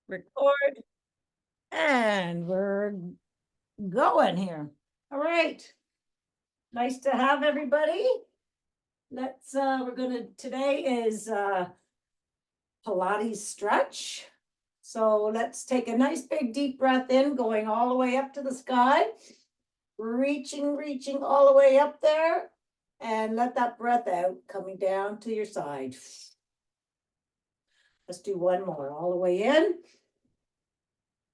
Record, and we're going here. All right. Nice to have everybody. Today is Pilates stretch. So let's take a nice big deep breath in, going all the way up to the sky, reaching all the way up there, and let that breath out, coming down to your side. Let's do one more, all the way in,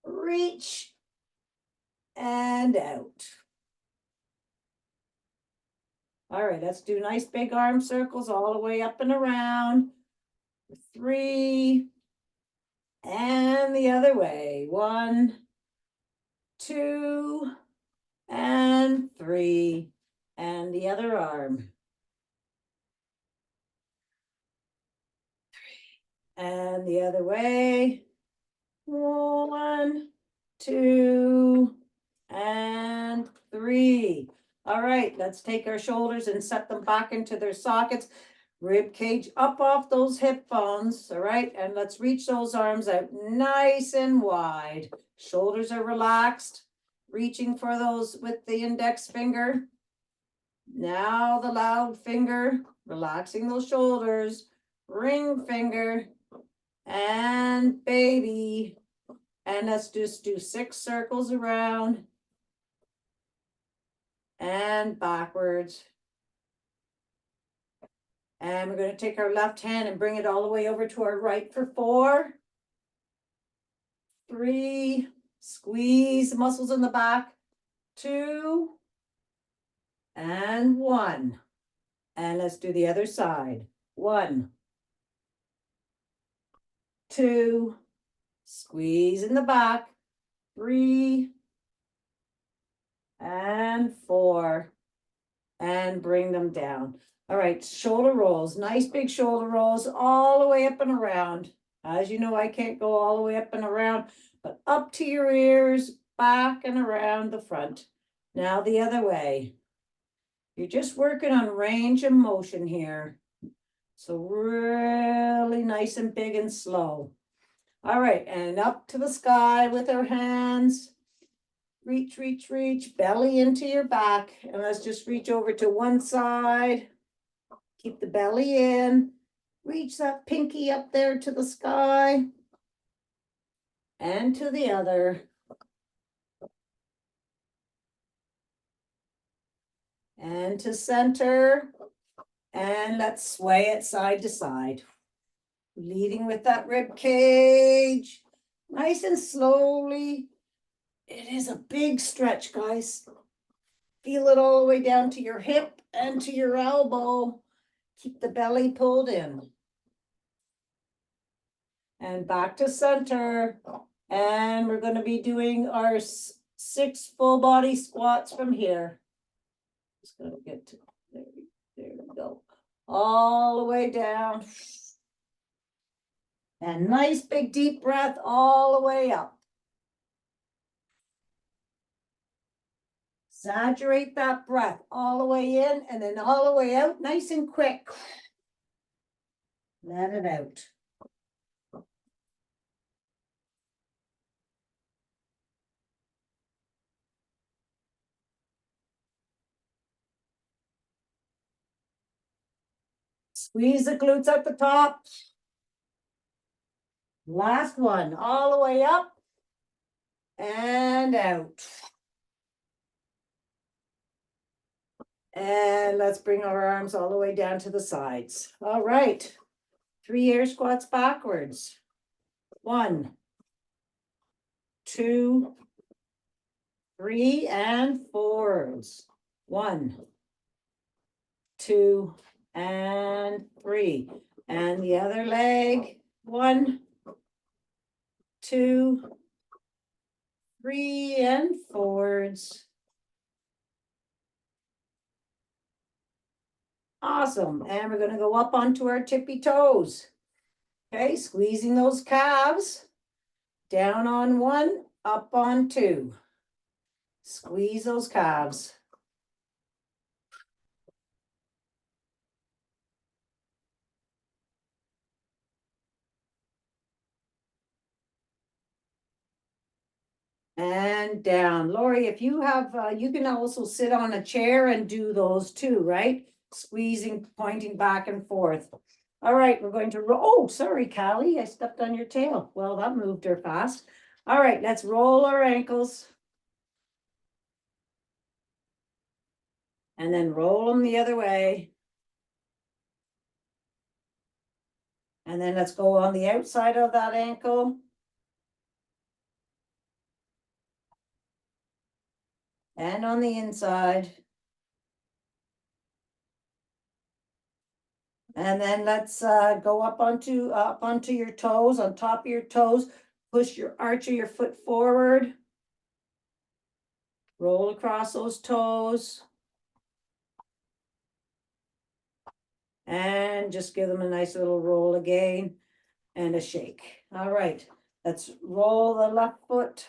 reach, and out. All right, let's do nice big arm circles all the way up and around. 3, and the other way. 1, 2, and 3, and the other arm. 3, and the other way. 1, 2, and 3. All right, let's take our shoulders and set them back into their sockets. Rib cage up off those hip bones, all right? And let's reach those arms out nice and wide. Shoulders are relaxed, reaching for those with the index finger. Now the loud finger, relaxing those shoulders, ring finger, and baby. And let's just do 6 circles around and backwards. And we're going to take our left hand and bring it all the way over to our right for 4, 3, squeeze the muscles in the back, 2, and 1. And let's do the other side. 1, 2, squeeze in the back, 3, and 4, and bring them down. All right, shoulder rolls, nice big shoulder rolls all the way up and around. As you know, I can't go all the way up and around, but up to your ears, back and around the front. Now the other way. You're just working on range of motion here. So really nice and big and slow. All right, and up to the sky with our hands. Reach, belly into your back. And let's just reach over to one side. Keep the belly in. Reach that pinky up there to the sky. And to the other. And to center. And let's sway it side to side. Leading with that rib cage. Nice and slowly. It is a big stretch, guys. Feel it all the way down to your hip and to your elbow. Keep the belly pulled in. And back to center. And we're going to be doing our 6 full body squats from here. Just going to get to there. There we go. All the way down. And nice big deep breath all the way up. Exaggerate that breath all the way in and then all the way out, nice and quick. Let it out. Squeeze the glutes at the top. Last one, all the way up and out. And let's bring our arms all the way down to the sides. All right. 3 air squats backwards. 1, 2, 3, and forwards. 1, 2, and 3. And the other leg. 1, 2, 3, and forwards. Awesome. And we're going to go up onto our tippy toes. Okay, squeezing those calves. Down on 1, up on 2. Squeeze those calves. and down. Lori, if you have, you can also sit on a chair and do those too, right? Squeezing, pointing back and forth. All right, we're going to roll. Oh, sorry, Callie, I stepped on your tail. Well, that moved her fast. All right, let's roll our ankles. And then roll them the other way. And then let's go on the outside of that ankle. And on the inside. And then let's go up onto your toes, on top of your toes. Push your arch of your foot forward. Roll across those toes. And just give them a nice little roll again and a shake. All right, let's roll the left foot.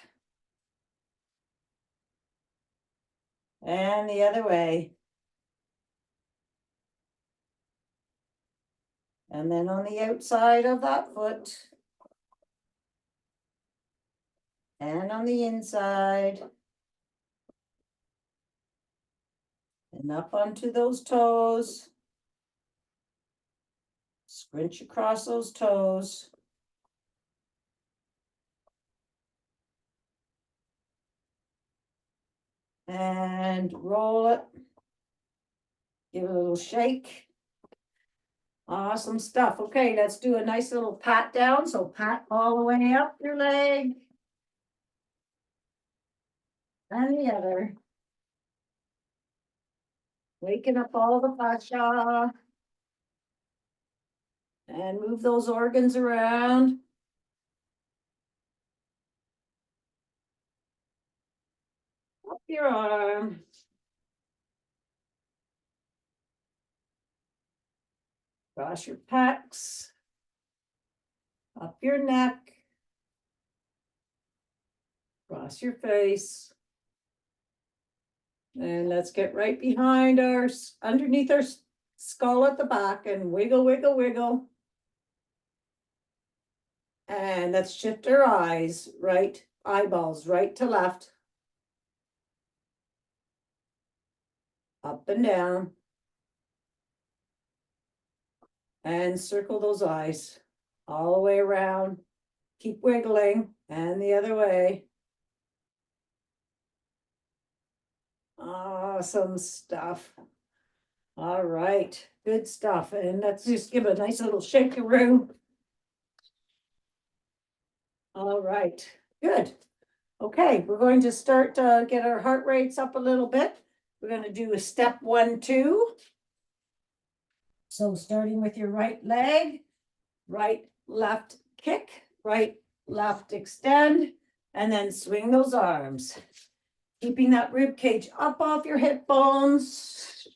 And the other way. And then on the outside of that foot. And on the inside. And up onto those toes. Scrunch across those toes. And roll it. Give it a little shake. Awesome stuff. Okay, let's do a nice little pat down. So pat all the way up your leg. And the other. Waking up all the fascia. And move those organs around. Up your arm. Cross your pecs. Up your neck. Cross your face. And let's get right behind underneath our skull at the back and wiggle, wiggle, wiggle. And let's shift our eyes, right, eyeballs, right to left. Up and down. And circle those eyes all the way around. Keep wiggling, and the other way. Awesome stuff. All right, good stuff. And let's just give a nice little shakaroo. All right, good. Okay, we're going to start to get our heart rates up a little bit. We're going to do a step 1, 2. So starting with your right leg, right, left kick, right, left extend, and then swing those arms. Keeping that rib cage up off your hip bones.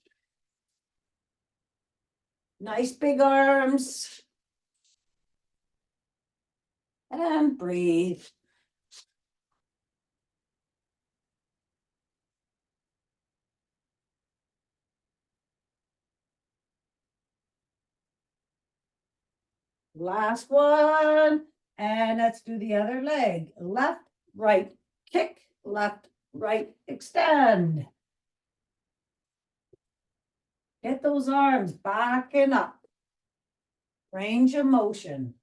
Nice big arms. And breathe. Last one. And let's do the other leg. Left, right, kick, left, right, extend. Get those arms back and up. Range of motion.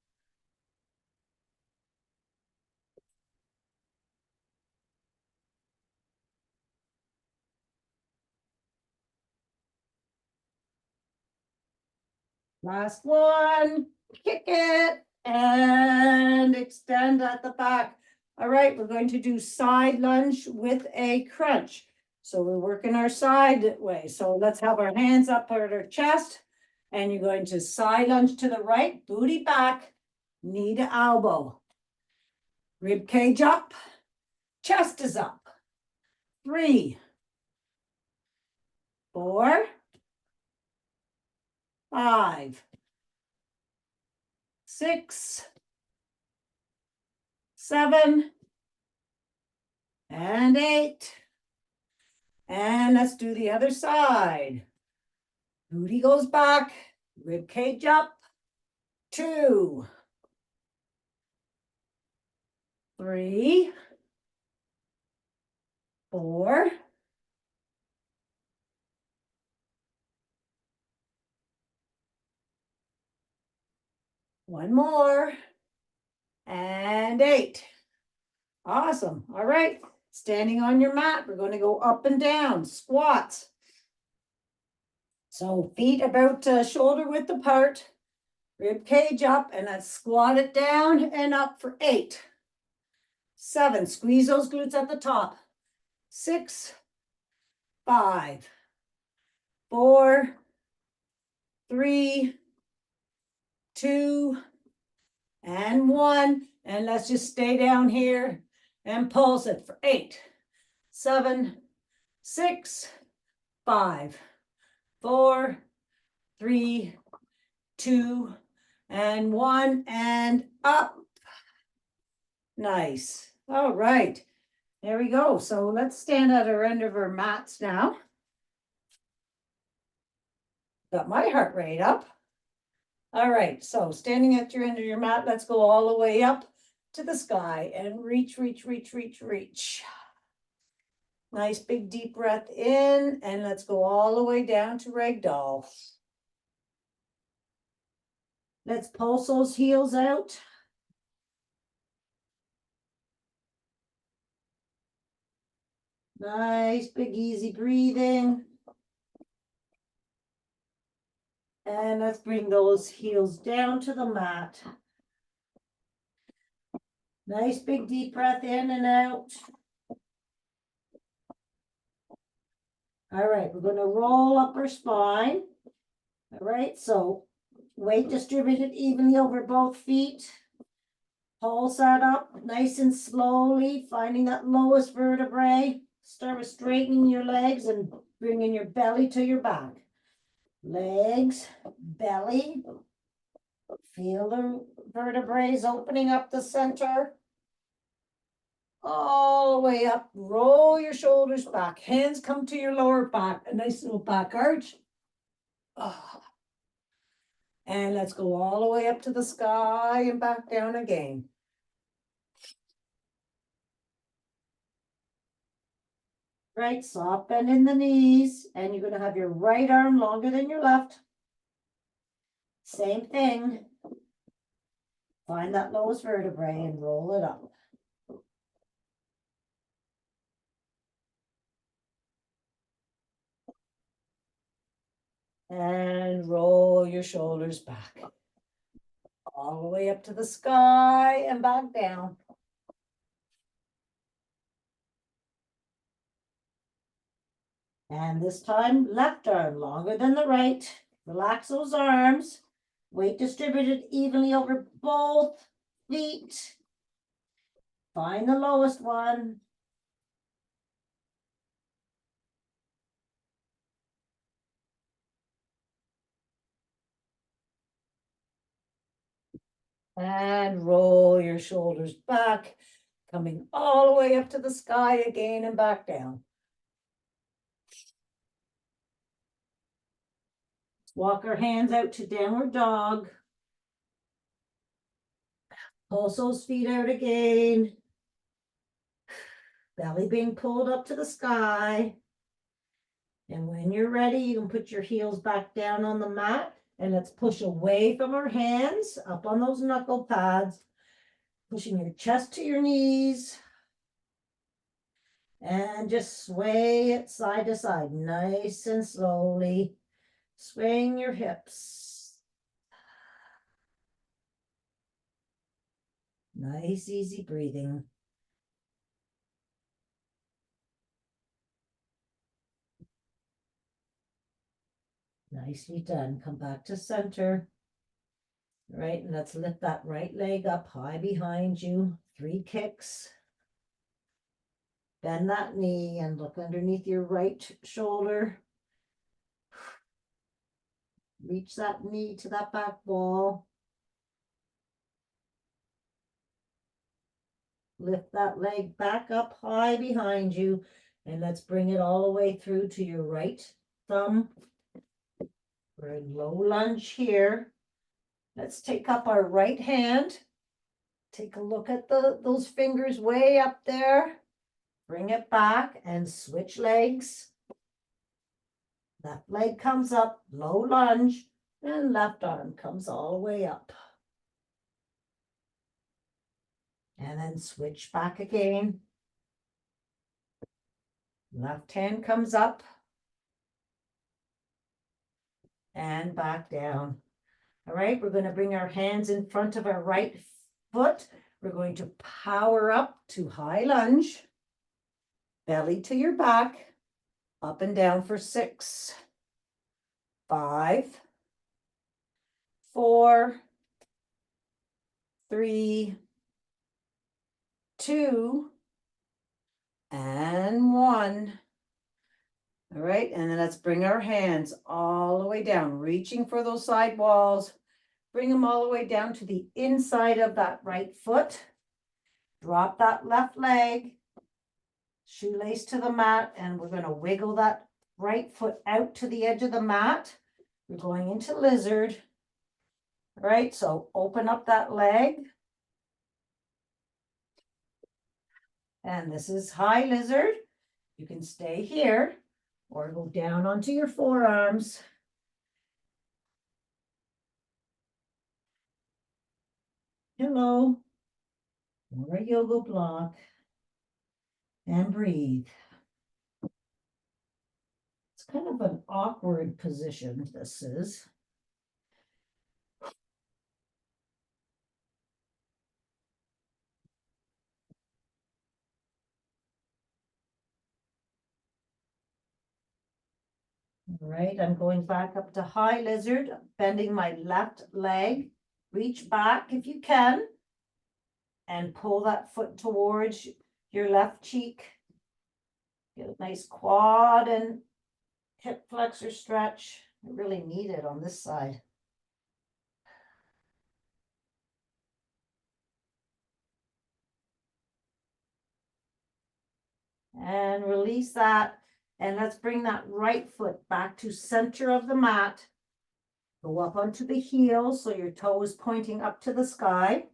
Last one, kick it and extend at the back. All right, we're going to do side lunge with a crunch. So we're working our side way. So let's have our hands up at our chest. And you're going to side lunge to the right, booty back, knee to elbow. Rib cage up, chest is up. 3, 4, 5, 6, 7, and 8. And let's do the other side. Booty goes back, rib cage up. 2, 3, 4, one more, and 8. Awesome. All right. Standing on your mat, we're going to go up and down, squats. So feet about shoulder width apart, rib cage up, and let's squat it down and up for 8. 7, squeeze those glutes at the top. 6, 5, 4, 3, 2, and 1. And let's just stay down here and pulse it for 8, 7, 6, 5, 4, 3, 2, and 1, and up. Nice. All right. There we go. So let's stand at our end of our mats now. Got my heart rate up. All right. So standing at your end of your mat, let's go all the way up to the sky and reach, reach, reach, reach, reach. Nice big deep breath in, and let's go all the way down to ragdoll. Let's pulse those heels out. Nice big easy breathing. And let's bring those heels down to the mat. Nice big deep breath in and out. All right, we're going to roll up our spine. All right, so weight distributed evenly over both feet. Pulse that up nice and slowly, finding that lowest vertebrae. Start with straightening your legs and bringing your belly to your back. Legs, belly. Feel the vertebrae opening up the center. All the way up. Roll your shoulders back. Hands come to your lower back. A nice little back arch. Oh. And let's go all the way up to the sky and back down again. Right, soft bend in the knees, and you're going to have your right arm longer than your left. Same thing. Find that lowest vertebrae and roll it up. And roll your shoulders back. All the way up to the sky and back down. And this time, left arm longer than the right. Relax those arms. Weight distributed evenly over both feet. Find the lowest one. And roll your shoulders back, coming all the way up to the sky again and back down. Walk our hands out to downward dog. Pulse those feet out again. Belly being pulled up to the sky. And when you're ready, you can put your heels back down on the mat. And let's push away from our hands, up on those knuckle pads. Pushing your chest to your knees. And just sway it side to side, nice and slowly. Swaying your hips. Nice, easy breathing. Nicely done. Come back to center. All right, and let's lift that right leg up high behind you. 3 kicks. Bend that knee and look underneath your right shoulder. Reach that knee to that back wall. Lift that leg back up high behind you. And let's bring it all the way through to your right thumb. We're in low lunge here. Let's take up our right hand. Take a look at those fingers way up there. Bring it back and switch legs. Left leg comes up, low lunge, and left arm comes all the way up. And then switch back again. Left hand comes up and back down. All right, we're going to bring our hands in front of our right foot. We're going to power up to high lunge, belly to your back, up and down for 6, 5, 4, 3, 2, and 1. All right, and then let's bring our hands all the way down, reaching for those side walls. Bring them all the way down to the inside of that right foot. Drop that left leg, shoelace to the mat, and we're going to wiggle that right foot out to the edge of the mat. We're going into lizard. All right, so open up that leg. And this is high lizard. You can stay here or go down onto your forearms. Hello, or a yoga block, and breathe. It's kind of an awkward position, this is. All right, I'm going back up to high lizard, bending my left leg. Reach back if you can, and pull that foot towards your left cheek. Get a nice quad and hip flexor stretch. I really need it on this side. And release that. And let's bring that right foot back to center of the mat. Go up onto the heel so your toe is pointing up to the sky.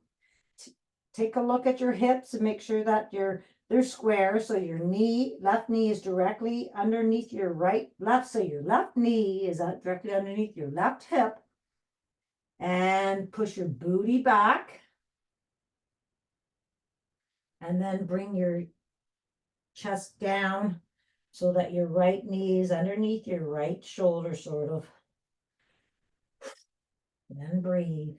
Take a look at your hips and make sure that they're square. So your left knee is directly underneath your left. So your left knee is directly underneath your left hip. And push your booty back. And then bring your chest down so that your right knee is underneath your right shoulder, sort of. Then breathe.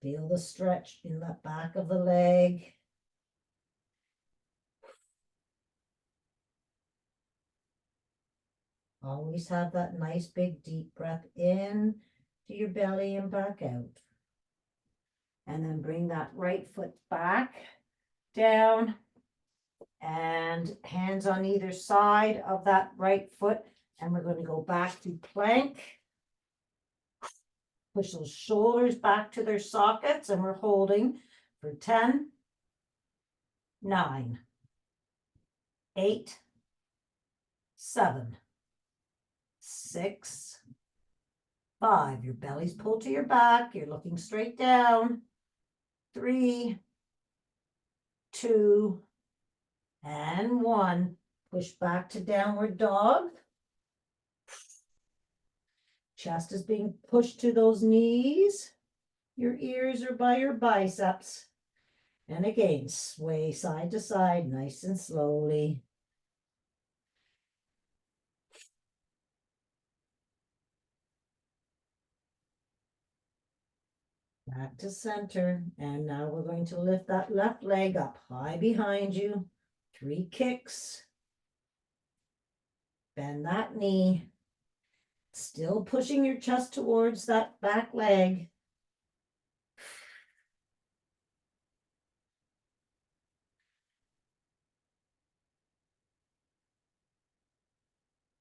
Feel the stretch in the back of the leg. Always have that nice big deep breath in to your belly and back out. And then bring that right foot back down and hands on either side of that right foot. And we're going to go back to plank. Push those shoulders back to their sockets, and we're holding for 10, 9, 8, 7, 6, 5. Your belly's pulled to your back. You're looking straight down. 3, 2, and 1. Push back to downward dog. Chest is being pushed to those knees. Your ears are by your biceps. And again, sway side to side, nice and slowly. Back to center. And now we're going to lift that left leg up high behind you. 3 kicks. Bend that knee. Still pushing your chest towards that back leg.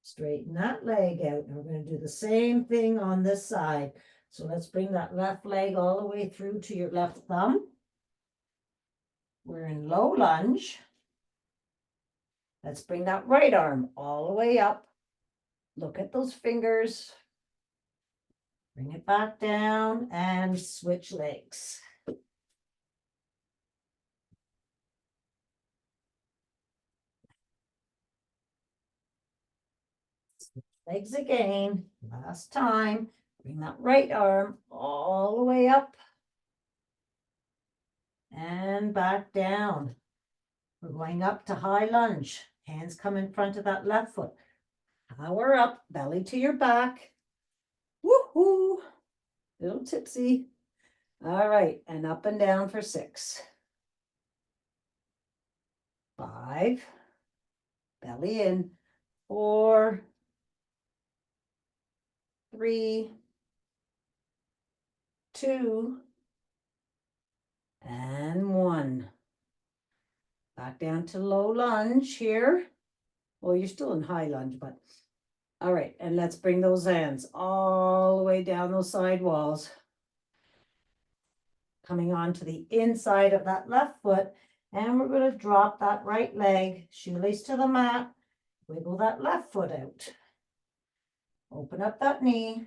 Straighten that leg out. And we're going to do the same thing on this side. So let's bring that left leg all the way through to your left thumb. We're in low lunge. Let's bring that right arm all the way up. Look at those fingers. Bring it back down and switch legs. Legs again, last time. Bring that right arm all the way up and back down. We're going up to high lunge. Hands come in front of that left foot. Power up, belly to your back. Woohoo! Little tipsy. All right, and up and down for 6. 5. Belly in. 4. 3. 2. And 1. Back down to low lunge here. Well, you're still in high lunge, but all right. And let's bring those hands all the way down those side walls. Coming onto the inside of that left foot. And we're going to drop that right leg, shoelace to the mat. Wiggle that left foot out. Open up that knee.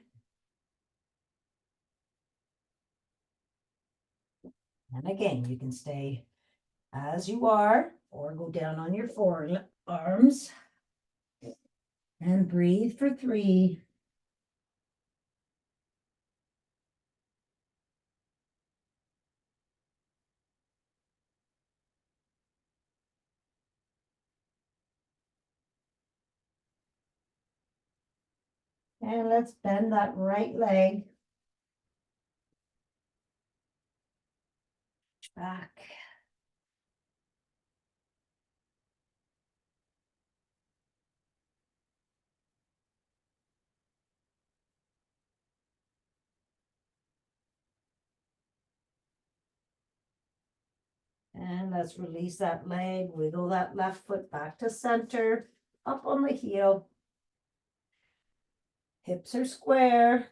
And again, you can stay as you are or go down on your forearms. And breathe for 3. And let's bend that right leg back. And let's release that leg, wiggle that left foot back to center, up on the heel. Hips are square,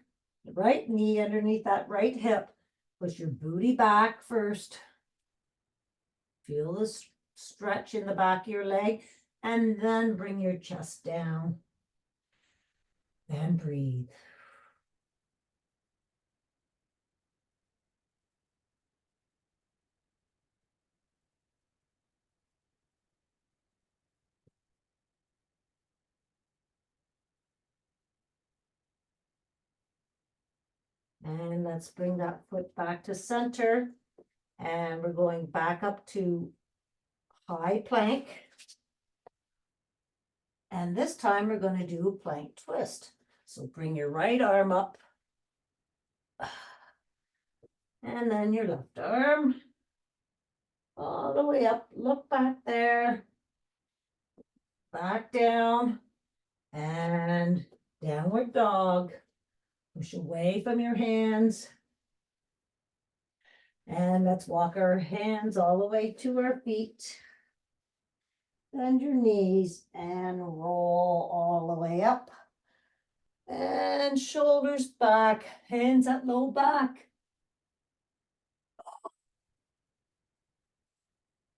the right knee underneath that right hip. Push your booty back first. Feel the stretch in the back of your leg, and then bring your chest down. And breathe. And let's bring that foot back to center. And we're going back up to high plank. And this time we're going to do a plank twist. So bring your right arm up. And then your left arm. All the way up. Look back there. Back down. And downward dog. Push away from your hands. And let's walk our hands all the way to our feet. Bend your knees and roll all the way up. And shoulders back, hands at low back.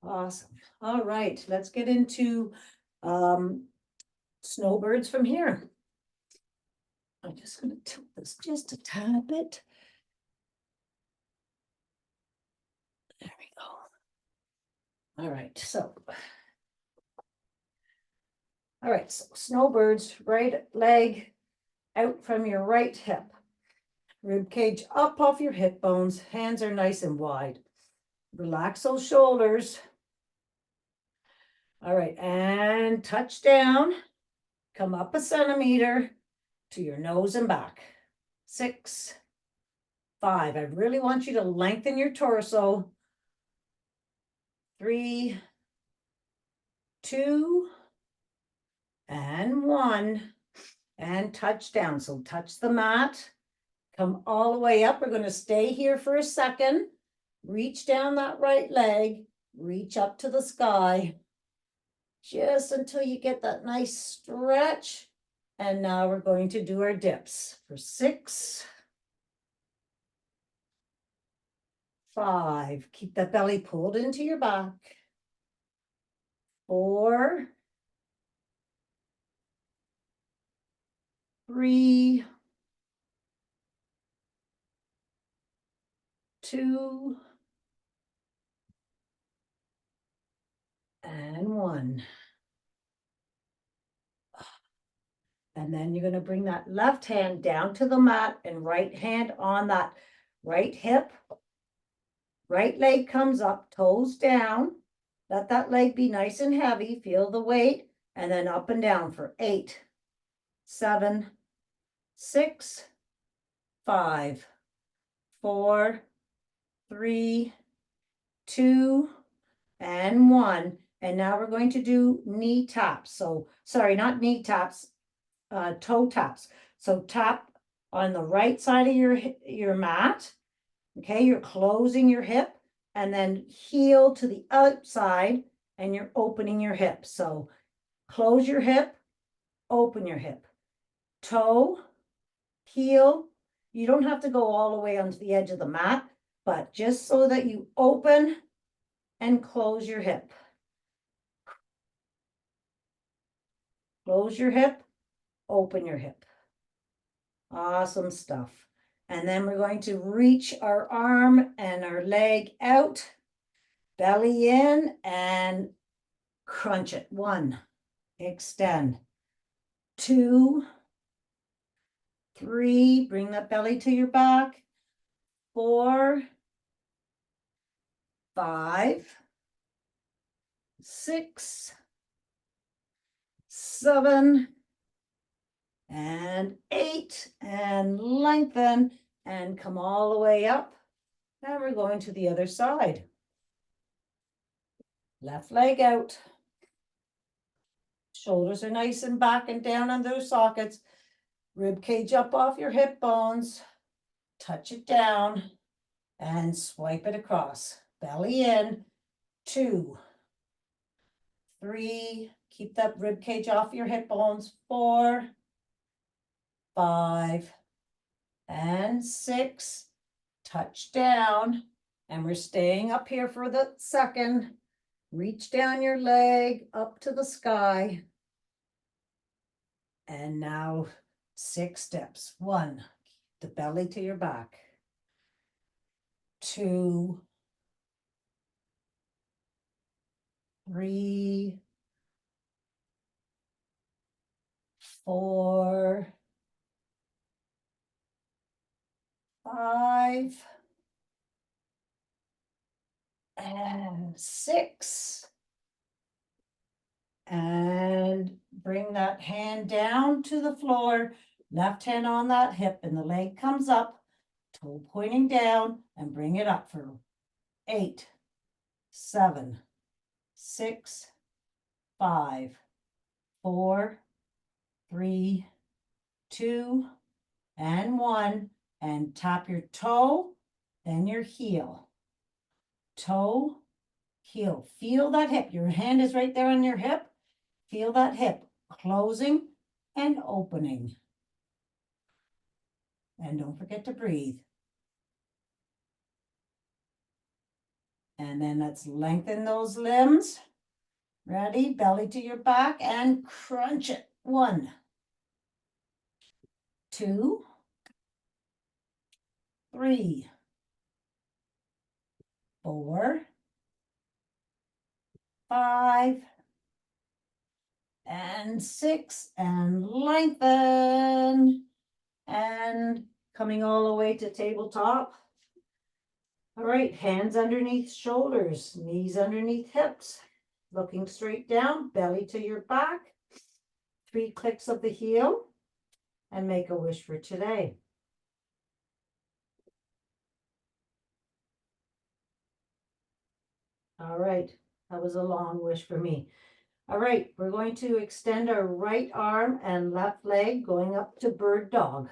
Awesome. All right, let's get into snowbirds from here. I'm just going to tilt this just a tad bit. There we go. All right, so snowbirds, right leg out from your right hip. Rib cage up off your hip bones. Hands are nice and wide. Relax those shoulders. All right, and touch down. Come up a centimeter to your nose and back. 6, 5. I really want you to lengthen your torso. 3, 2, and 1. And touch down. So touch the mat. Come all the way up. We're going to stay here for a second. Reach down that right leg. Reach up to the sky. Just until you get that nice stretch. And now we're going to do our dips for 6, 5. Keep that belly pulled into your back. 4, 3, 2, and 1. And then you're gonna bring that left hand down to the mat and right hand on that right hip. Right leg comes up, toes down. Let that leg be nice and heavy. Feel the weight. And then up and down for 8, 7, 6, 5, 4, 3, 2, and 1. And now we're going to do knee taps. So, sorry, not knee taps, toe taps. So tap on the right side of your mat. Okay, you're closing your hip and then heel to the outside and you're opening your hip. So close your hip, open your hip, toe, heel. You don't have to go all the way onto the edge of the mat, but just so that you open and close your hip. Close your hip, open your hip. Awesome stuff. And then we're going to reach our arm and our leg out, belly in, and crunch it. 1, extend. 2, 3, bring that belly to your back. 4, 5, 6, 7, and 8, and lengthen and come all the way up. Now we're going to the other side. Left leg out. Shoulders are nice and back and down on those sockets. Rib cage up off your hip bones. Touch it down and swipe it across. Belly in. 2, 3, keep that rib cage off your hip bones. 4, 5, and 6. Touch down. And we're staying up here for the second. Reach down your leg up to the sky. And now 6 steps. 1, the belly to your back. 2, 3, 4, 5, and 6. And bring that hand down to the floor, left hand on that hip, and the leg comes up, toe pointing down, and bring it up for 8, 7, 6, 5, 4, 3, 2, and 1. And tap your toe, then your heel. Toe, heel. Feel that hip. Your hand is right there on your hip. Feel that hip closing and opening. And don't forget to breathe. And then let's lengthen those limbs. Ready? Belly to your back and crunch it. 1, 2, 3, 4, 5, and 6, and lengthen. And coming all the way to tabletop. All right, hands underneath shoulders, knees underneath hips, looking straight down, belly to your back, 3 clicks of the heel, and make a wish for today. All right, that was a long wish for me. All right, we're going to extend our right arm and left leg going up to bird dog.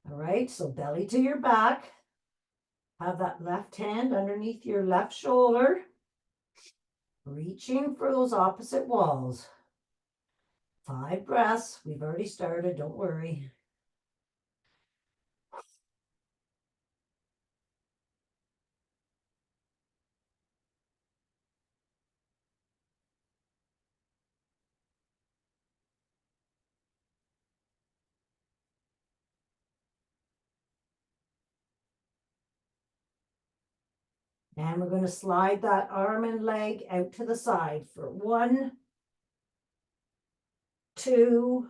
All right, so belly to your back. Have that left hand underneath your left shoulder, reaching for those opposite walls. 5 breaths. We've already started, don't worry. And we're going to slide that arm and leg out to the side for 1, 2,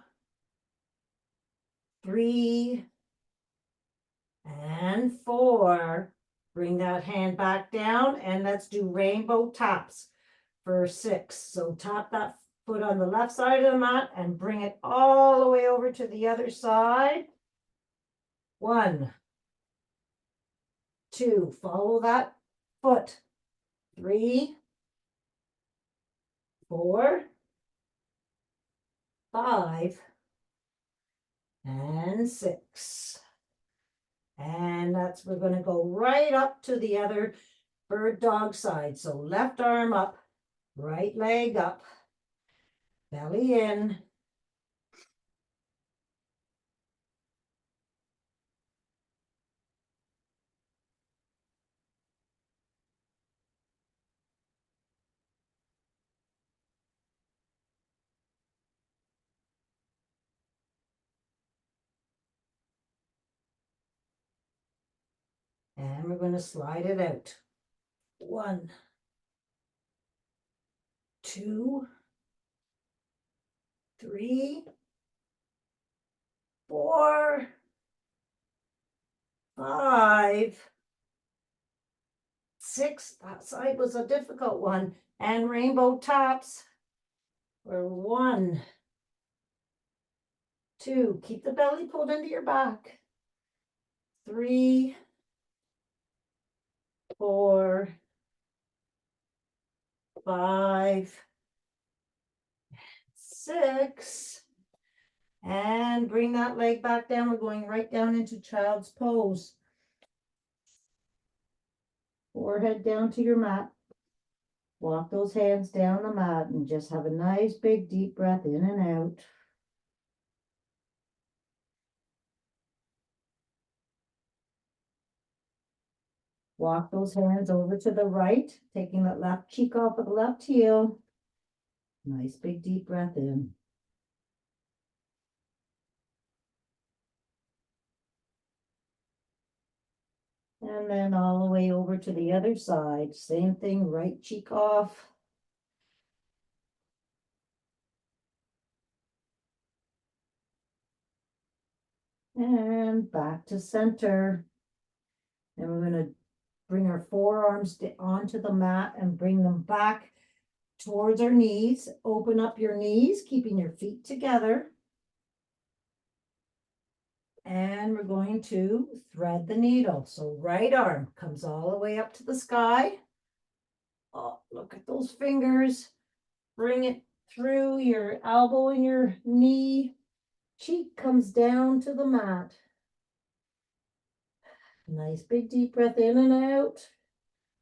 3, and 4. Bring that hand back down, and let's do rainbow taps for 6. So tap that foot on the left side of the mat and bring it all the way over to the other side. 1, 2, follow that foot. 3, 4, 5, and 6. And we're going to go right up to the other bird dog side. So left arm up, right leg up, belly in. And we're going to slide it out. 1, 2, 3, 4, 5, 6. That side was a difficult one. And rainbow taps for 1, 2. Keep the belly pulled into your back. 3, 4, 5, 6. And bring that leg back down. We're going right down into child's pose. Forehead down to your mat. Walk those hands down the mat and just have a nice big deep breath in and out. Walk those hands over to the right, taking that left cheek off of the left heel. Nice big deep breath in. And then all the way over to the other side. Same thing, right cheek off. And back to center. And we're going to bring our forearms onto the mat and bring them back towards our knees. Open up your knees, keeping your feet together. And we're going to thread the needle. So right arm comes all the way up to the sky. Oh, look at those fingers. Bring it through your elbow and your knee. Cheek comes down to the mat. Nice big deep breath in and out.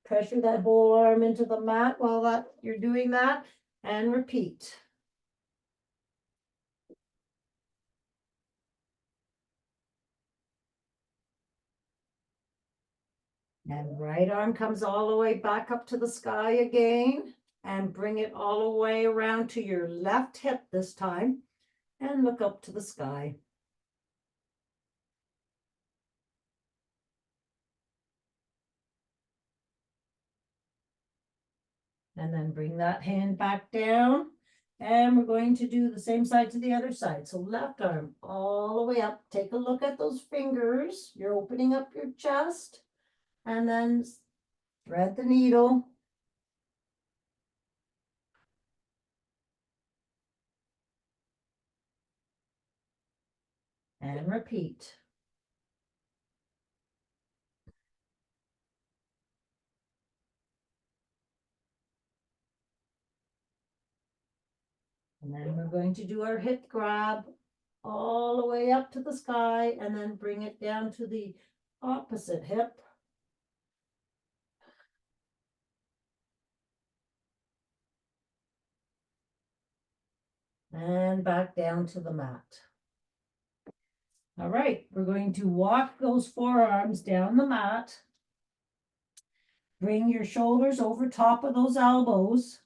Pressure that whole arm into the mat while you're doing that, and repeat. And right arm comes all the way back up to the sky again, and bring it all the way around to your left hip this time, and look up to the sky. And then bring that hand back down. And we're going to do the same side to the other side. So left arm all the way up. Take a look at those fingers. You're opening up your chest. And then thread the needle. And repeat. And then we're going to do our hip grab all the way up to the sky and then bring it down to the opposite hip. And back down to the mat. All right, we're going to walk those forearms down the mat. Bring your shoulders over top of those elbows.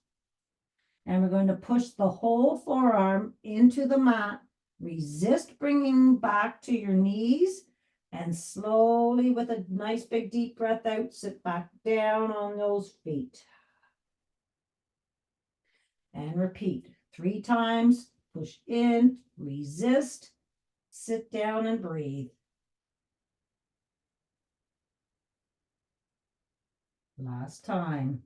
And we're going to push the whole forearm into the mat. Resist bringing back to your knees. And slowly, with a nice big deep breath out, sit back down on those feet. And repeat 3 times. Push in, resist, Sit down and breathe. Last time.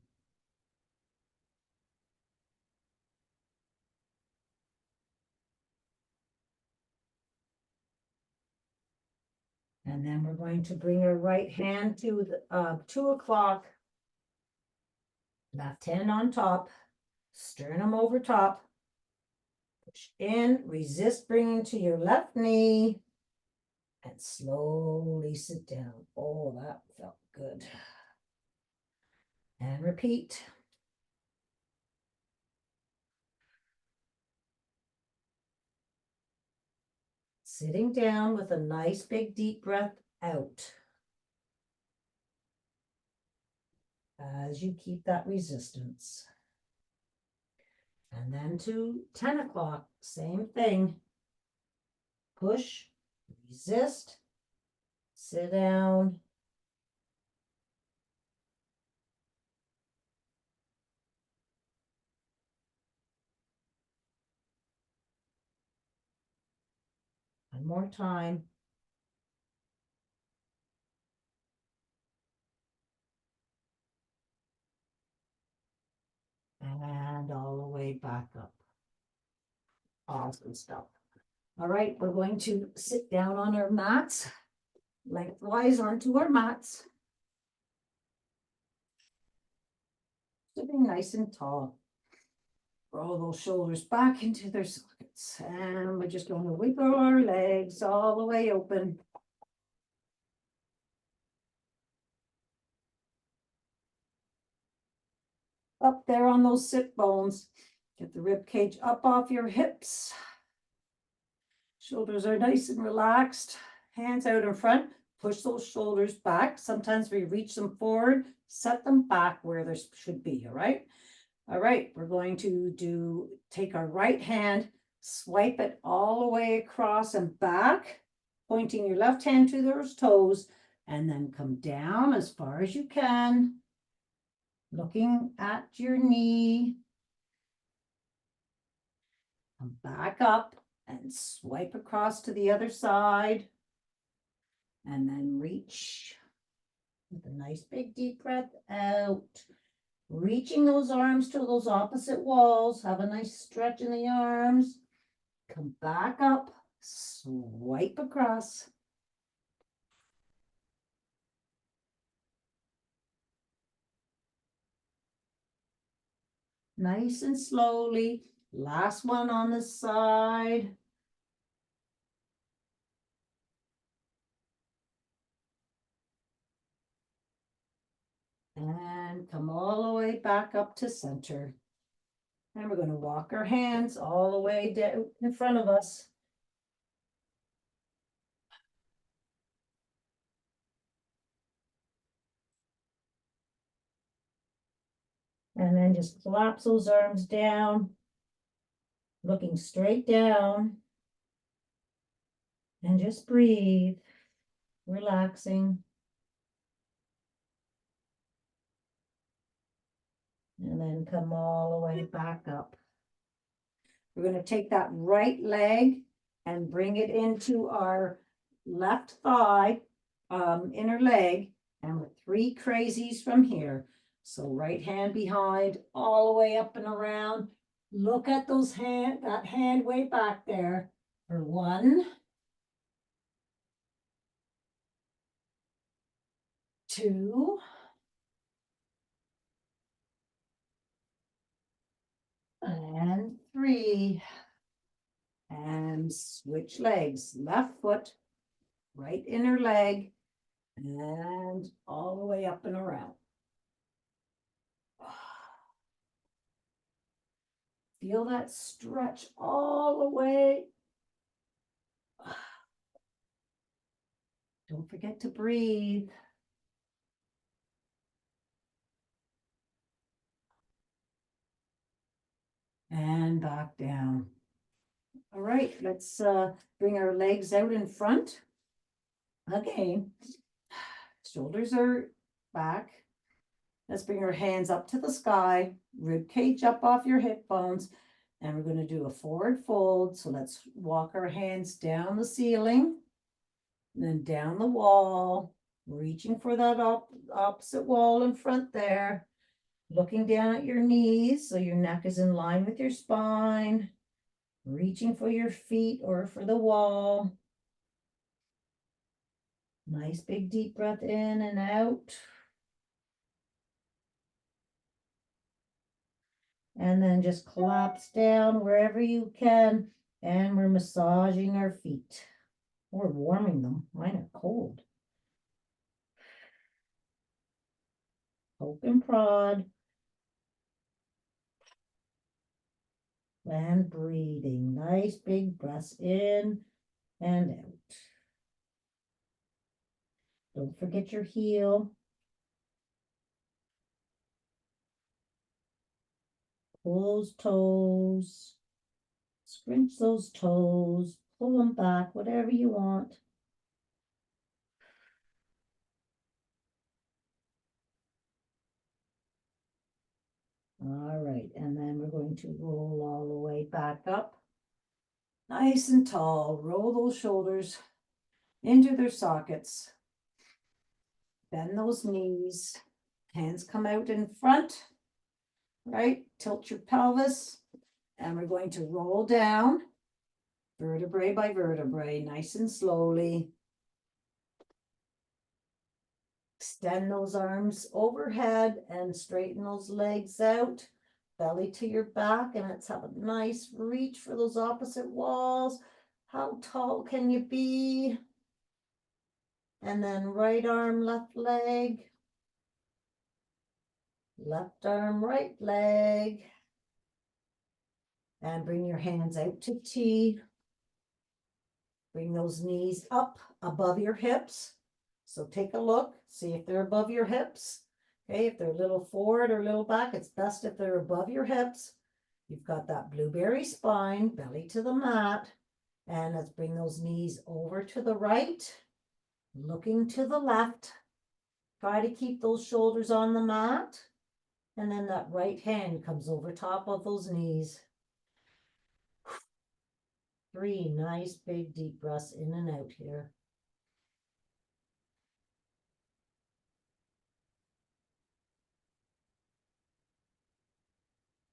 And then we're going to bring our right hand to the 2 o'clock. Left hand on top, sternum over top. Push in, resist bringing to your left knee. And slowly sit down. Oh, that felt good. And repeat. Sitting down with a nice big deep breath out. As you keep that resistance. And then to 10 o'clock, same thing. Push, resist, sit down. One more time. And all the way back up. Awesome stuff. All right, we're going to sit down on our mats, lengthwise onto our mats. Sitting nice and tall. Roll those shoulders back into their sockets. And we're just going to wiggle our legs all the way open. Up there on those sit bones. Get the rib cage up off your hips. Shoulders are nice and relaxed. Hands out in front. Push those shoulders back. Sometimes we reach them forward. Set them back where they should be, all right? All right, we're going to take our right hand, swipe it all the way across and back, pointing your left hand to those toes, and then come down as far as you can, looking at your knee. Come back up and swipe across to the other side, and then reach with a nice big deep breath out. Reaching those arms to those opposite walls. Have a nice stretch in the arms. Come back up. Swipe across. Nice and slowly. Last one on the side. And come all the way back up to center. And we're going to walk our hands all the way down in front of us. And then just collapse those arms down, looking straight down. And just breathe, relaxing. And then come all the way back up. We're going to take that right leg and bring it into our left thigh, inner leg, and with 3 crazies from here. So right hand behind, all the way up and around. Look at that hand way back there for 1, 2, and 3. And switch legs, left foot, right inner leg, and all the way up and around. Feel that stretch all the way. Don't forget to breathe. And back down. All right, let's bring our legs out in front. Again, shoulders are back. Let's bring our hands up to the sky, rib cage up off your hip bones, And we're going to do a forward fold. So let's walk our hands down the ceiling, then down the wall, reaching for that opposite wall in front there, looking down at your knees so your neck is in line with your spine, reaching for your feet or for the wall. Nice big deep breath in and out. And then just collapse down wherever you can. And we're massaging our feet. We're warming them. Mine are cold. Poke and prod. And breathing. Nice big breaths in and out. Don't forget your heel. Pull those toes. Scrunch those toes. Pull them back, whatever you want. All right, and then we're going to roll all the way back up. Nice and tall. Roll those shoulders into their sockets. Bend those knees. Hands come out in front, right? Tilt your pelvis. And we're going to roll down, vertebrae by vertebrae, nice and slowly. Extend those arms overhead and straighten those legs out. Belly to your back, and let's have a nice reach for those opposite walls. How tall can you be? And then right arm, left leg. Left arm, right leg. And bring your hands out to T. Bring those knees up above your hips. So take a look, see if they're above your hips. Okay, if they're a little forward or a little back, it's best if they're above your hips. You've got that blueberry spine, belly to the mat. And let's bring those knees over to the right, looking to the left. Try to keep those shoulders on the mat. And then that right hand comes over top of those knees. 3 nice big deep breaths in and out here.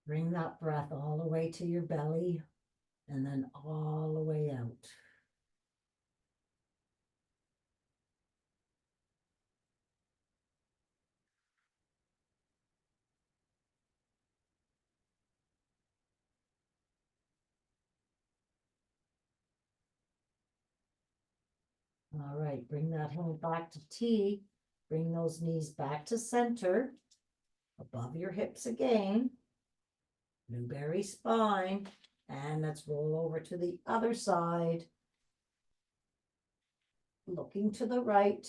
Bring that breath all the way to your belly and then all the way out. All right, bring that hand back to T. Bring those knees back to center, above your hips again. Blueberry spine. And let's roll over to the other side. Looking to the right.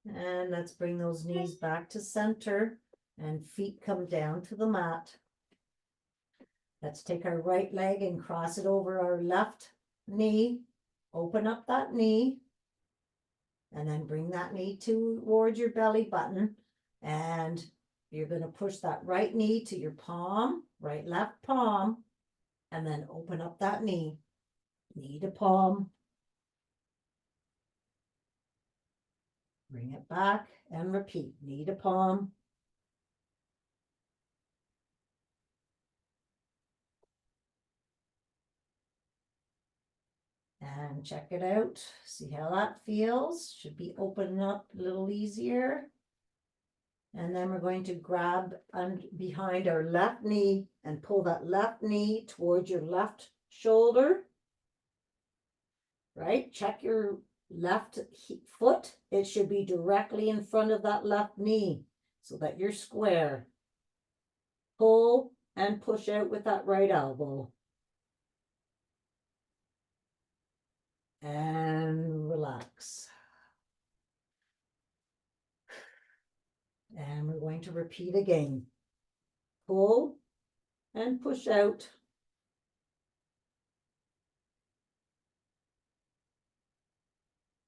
And let's bring those knees back to center and feet come down to the mat. Let's take our right leg and cross it over our left knee. Open up that knee. And then bring that knee towards your belly button. And you're going to push that right knee to your palm, right, left palm. And then open up that knee. Knee to palm. Bring it back and repeat. Knee to palm. And check it out. See how that feels. Should be opening up a little easier. And then we're going to grab behind our left knee and pull that left knee towards your left shoulder. Right? Check your left foot. It should be directly in front of that left knee so that you're square. Pull and push out with that right elbow. And relax. And we're going to repeat again. Pull and push out.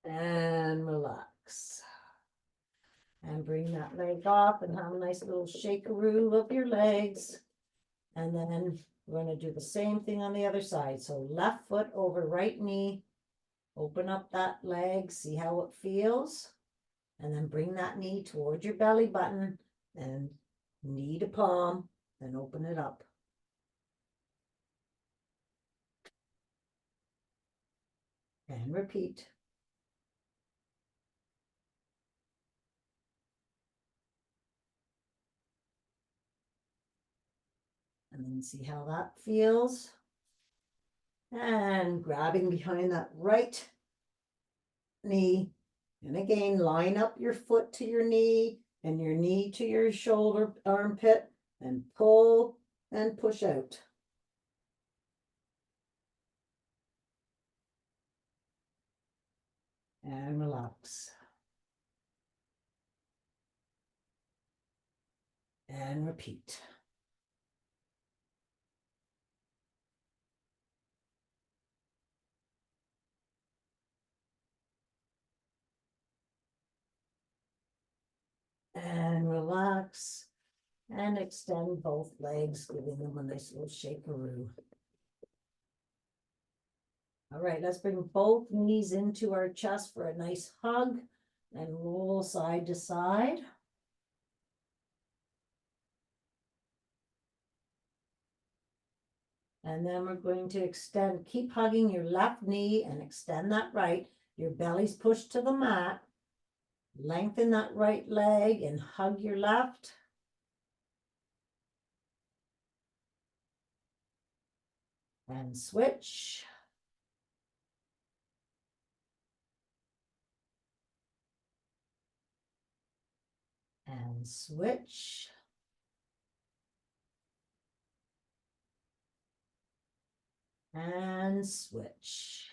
And relax. And bring that leg off and have a nice little shakeroo of your legs. And then we're going to do the same thing on the other side. So left foot over right knee. Open up that leg, see how it feels. And then bring that knee towards your belly button and knee to palm, then open it up. And repeat. And then see how that feels. And grabbing behind that right knee. And again, line up your foot to your knee and your knee to your shoulder armpit and pull and push out. And relax. And repeat. And relax and extend both legs, giving them a nice little shakeroo. All right, let's bring both knees into our chest for a nice hug and roll side to side. And then we're going to extend, keep hugging your left knee and extend that right. Your belly's pushed to the mat. Lengthen that right leg and hug your left. And switch. And switch. And switch.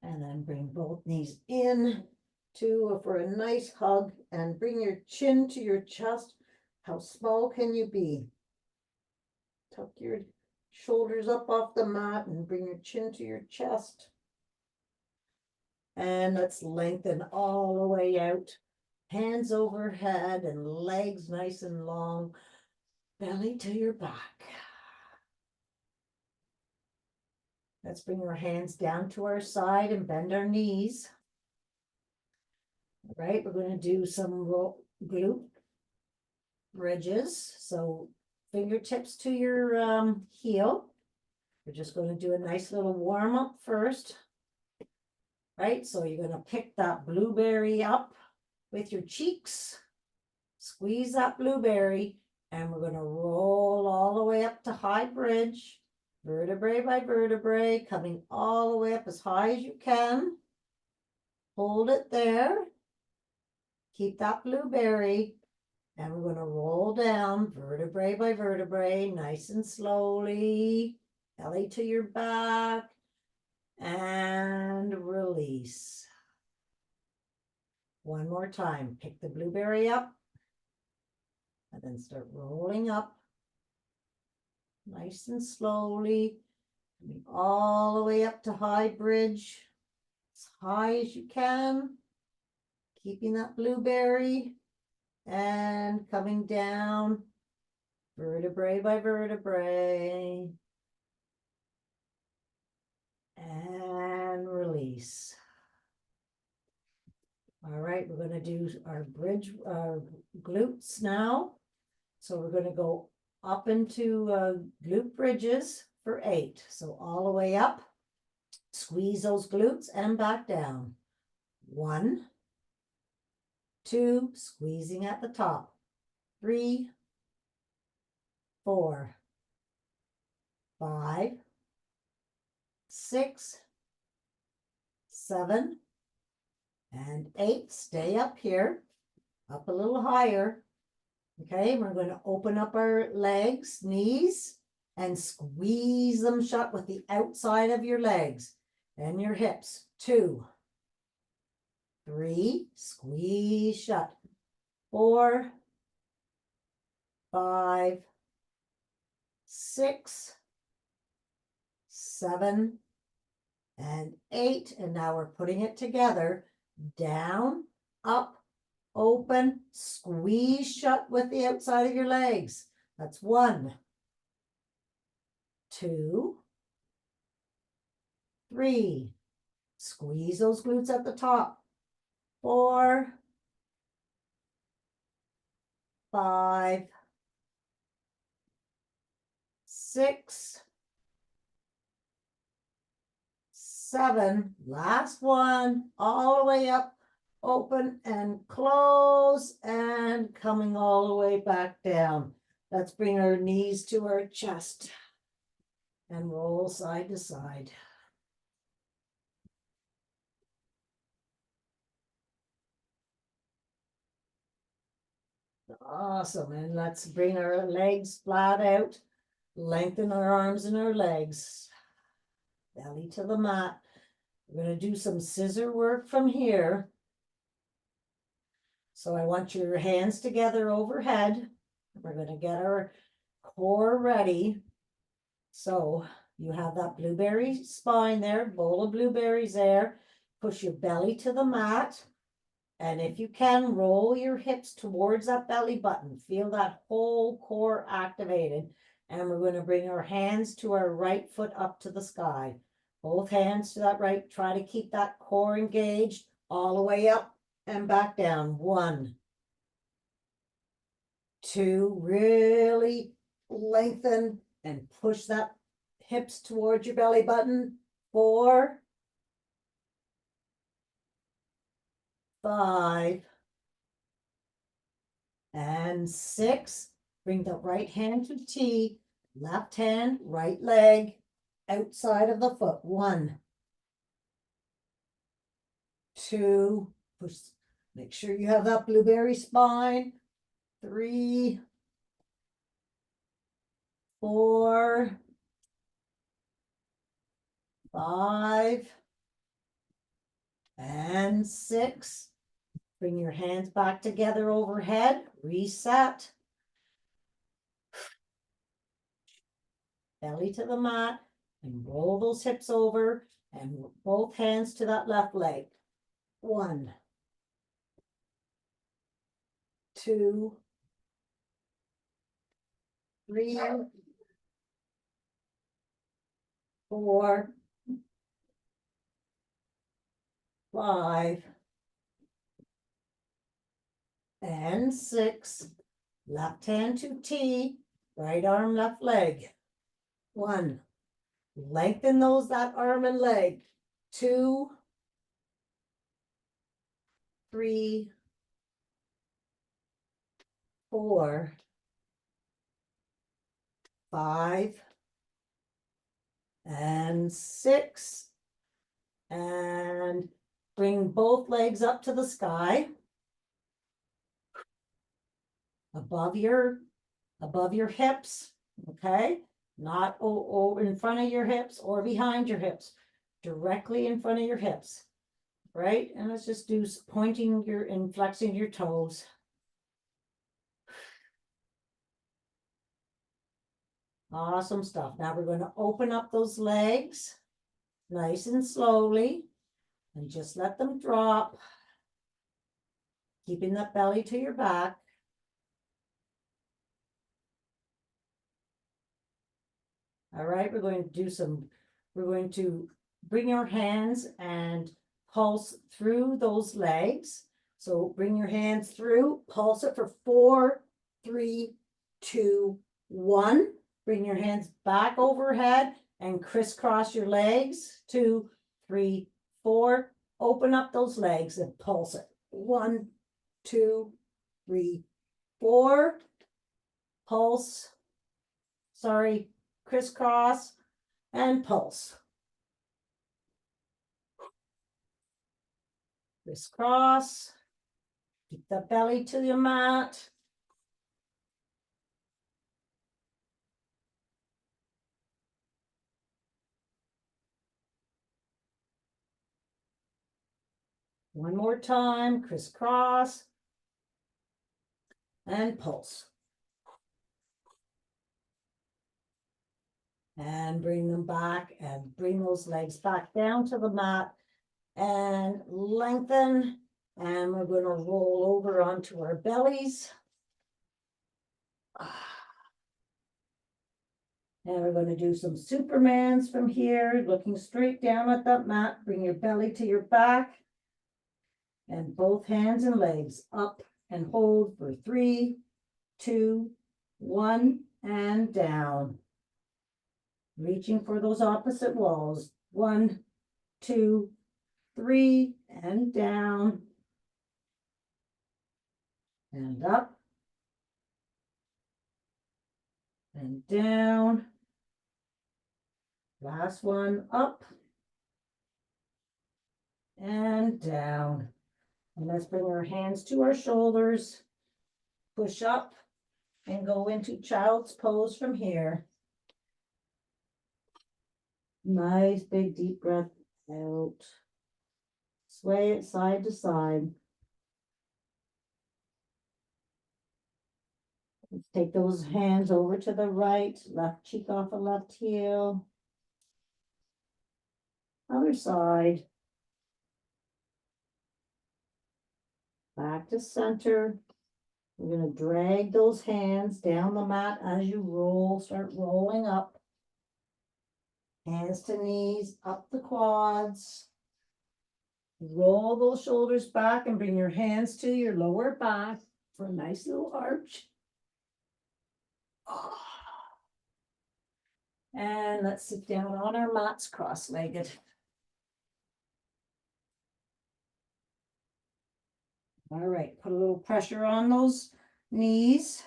And then bring both knees in for a nice hug and bring your chin to your chest. How small can you be? Tuck your shoulders up off the mat and bring your chin to your chest. And let's lengthen all the way out. Hands overhead and legs nice and long. Belly to your back. Let's bring our hands down to our side and bend our knees. All right, we're going to do some glute bridges. So fingertips to your heel. We're just going to do a nice little warm up first. Right, so you're going to pick that blueberry up with your cheeks. Squeeze that blueberry, and we're going to roll all the way up to high bridge. Vertebrae by vertebrae, coming all the way up as high as you can. Hold it there. Keep that blueberry. And we're going to roll down vertebrae by vertebrae, nice and slowly. Belly to your back. And release. One more time. Pick the blueberry up. And then start rolling up. Nice and slowly. Coming all the way up to high bridge. As high as you can. Keeping that blueberry. And coming down. Vertebrae by vertebrae. And release. All right, we're going to do our bridge, glutes now. So we're going to go up into glute bridges for 8. So all the way up, squeeze those glutes and back down. 1, 2, squeezing at the top. 3, 4, 5, 6, 7, and 8. Stay up here, up a little higher. Okay, we're going to open up our legs, knees, and squeeze them shut with the outside of your legs. and your hips. 2, 3, squeeze shut. 4, 5, 6, 7, and 8. And now we're putting it together. Down, up, open, squeeze shut with the outside of your legs. That's 1, 2, 3. Squeeze those glutes at the top. 4, 5, 6, 7. Last one, all the way up, open and close, and coming all the way back down. Let's bring our knees to our chest and roll side to side. Awesome. And let's bring our legs flat out, lengthen our arms and our legs, belly to the mat. We're going to do some scissor work from here. So I want your hands together overhead. We're going to get our core ready. So you have that blueberry spine there, bowl of blueberries there. Push your belly to the mat. And if you can, roll your hips towards that belly button. Feel that whole core activated. And we're going to bring our hands to our right foot up to the sky. Both hands to that right. Try to keep that core engaged all the way up and back down. 1, 2, really lengthen and push that hips towards your belly button. 4, 5, and 6. Bring the right hand to T, left hand, right leg, outside of the foot. 1, 2, push, make sure you have that blueberry spine. 3, 4, 5, and 6. Bring your hands back together overhead. Reset. Belly to the mat and roll those hips over and both hands to that left leg. 1, 2, 3, 4, 5, and 6. Left hand to T, right arm, left leg. 1. Lengthen that arm and leg. 2, 3, 4, 5, and 6. And bring both legs up to the sky. Above your hips, okay? Not over in front of your hips or behind your hips, directly in front of your hips, right? And let's just do pointing your and flexing your toes. Awesome stuff. Now we're going to open up those legs nice and slowly and just let them drop, keeping that belly to your back. All right, we're going to bring your hands and pulse through those legs. So bring your hands through, pulse it for 4, 3, 2, 1. Bring your hands back overhead and crisscross your legs. 2, 3, 4. Open up those legs and pulse it. 1, 2, 3, 4. Pulse. Sorry. Crisscross and pulse. Crisscross. Keep the belly to your mat. One more time, crisscross and pulse. And bring them back and bring those legs back down to the mat and lengthen. And we're going to roll over onto our bellies. And we're going to do some Supermans from here, looking straight down at that mat. Bring your belly to your back. And both hands and legs up and hold for 3, 2, 1, and down. Reaching for those opposite walls. 1, 2, 3, and down. And up. And down. Last one, up. And down. And let's bring our hands to our shoulders. Push up and go into child's pose from here. Nice big deep breath out. Sway it side to side. Let's take those hands over to the right, left cheek off the left heel. Other side. Back to center. We're going to drag those hands down the mat as you roll, start rolling up. Hands to knees, up the quads. Roll those shoulders back and bring your hands to your lower back for a nice little arch. And let's sit down on our mats cross-legged. All right, put a little pressure on those knees.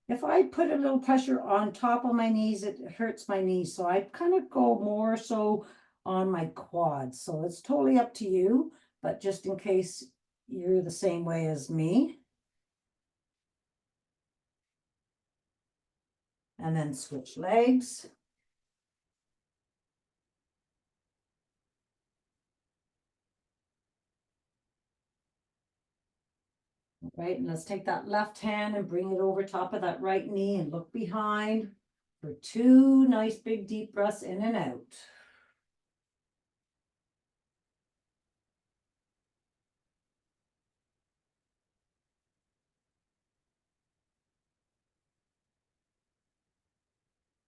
If I put a little pressure on top of my knees, it hurts my knees. So I kind of go more so on my quads. So it's totally up to you, but just in case you're the same way as me. And then switch legs. Right, and let's take that left hand and bring it over top of that right knee and look behind for 2 nice big deep breaths in and out.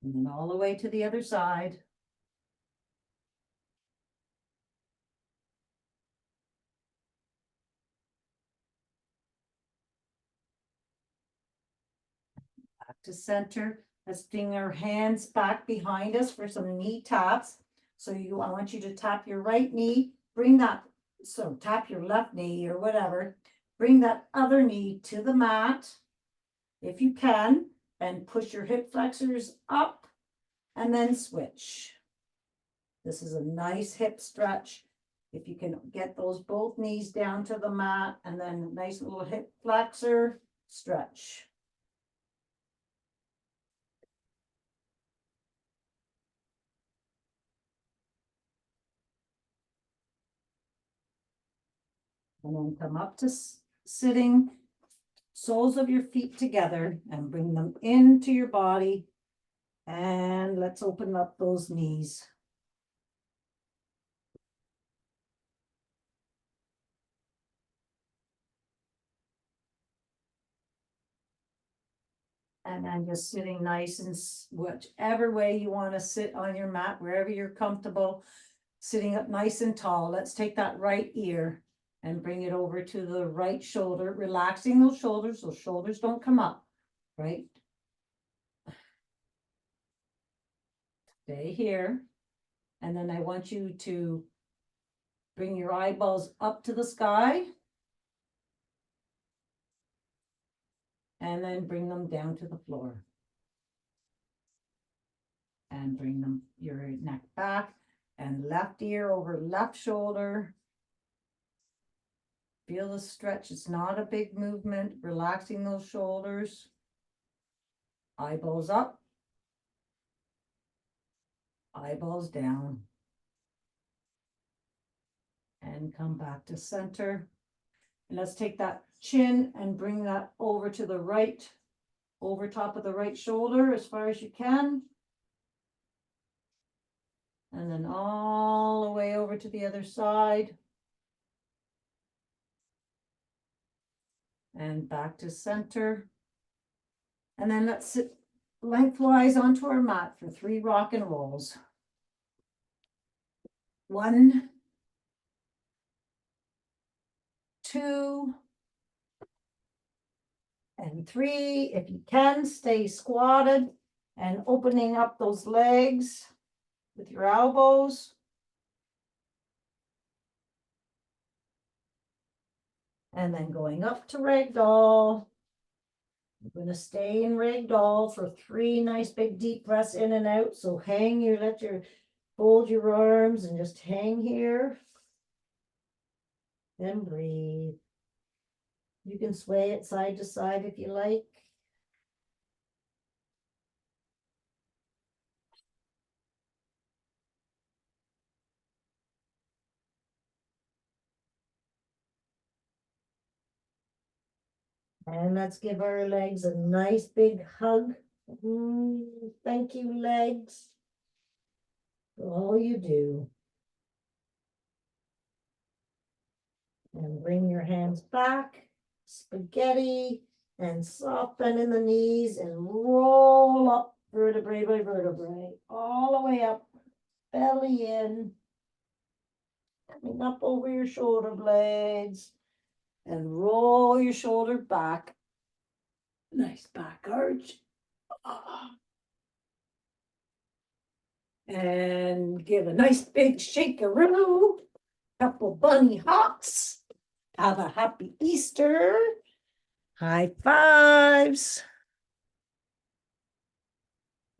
And then all the way to the other side. Back to center. Let's bring our hands back behind us for some knee taps. So I want you to tap your right knee, bring that, so tap your left knee or whatever, bring that other knee to the mat if you can, and push your hip flexors up and then switch. This is a nice hip stretch. If you can get those both knees down to the mat and then nice little hip flexor stretch. And then come up to sitting, soles of your feet together and bring them into your body. And let's open up those knees. And then just sitting nice and whichever way you want to sit on your mat, wherever you're comfortable, sitting up nice and tall. Let's take that right ear and bring it over to the right shoulder, relaxing those shoulders. Those shoulders don't come up, right? Stay here. And then I want you to bring your eyeballs up to the sky. And then bring them down to the floor. And bring them your neck back and left ear over left shoulder. Feel the stretch. It's not a big movement. Relaxing those shoulders. Eyeballs up. Eyeballs down. and come back to center. And let's take that chin and bring that over to the right, over top of the right shoulder as far as you can. And then all the way over to the other side. And back to center. And then let's sit lengthwise onto our mat for 3 rock and rolls. 1, 2, and 3. If you can, stay squatted and opening up those legs with your elbows. And then going up to ragdoll. I'm going to stay in ragdoll for 3 nice big deep breaths in and out. So hang your, fold your arms and just hang here. Then breathe. You can sway it side to side if you like. And let's give our legs a nice big hug. Thank you, legs, for all you do. And bring your hands back, spaghetti, and soften in the knees and roll up vertebrae by vertebrae, all the way up, belly in, coming up over your shoulder blades, and roll your shoulder back. Nice back arch. And give a nice big shakeroo. Couple bunny hops. Have a happy Easter. High fives.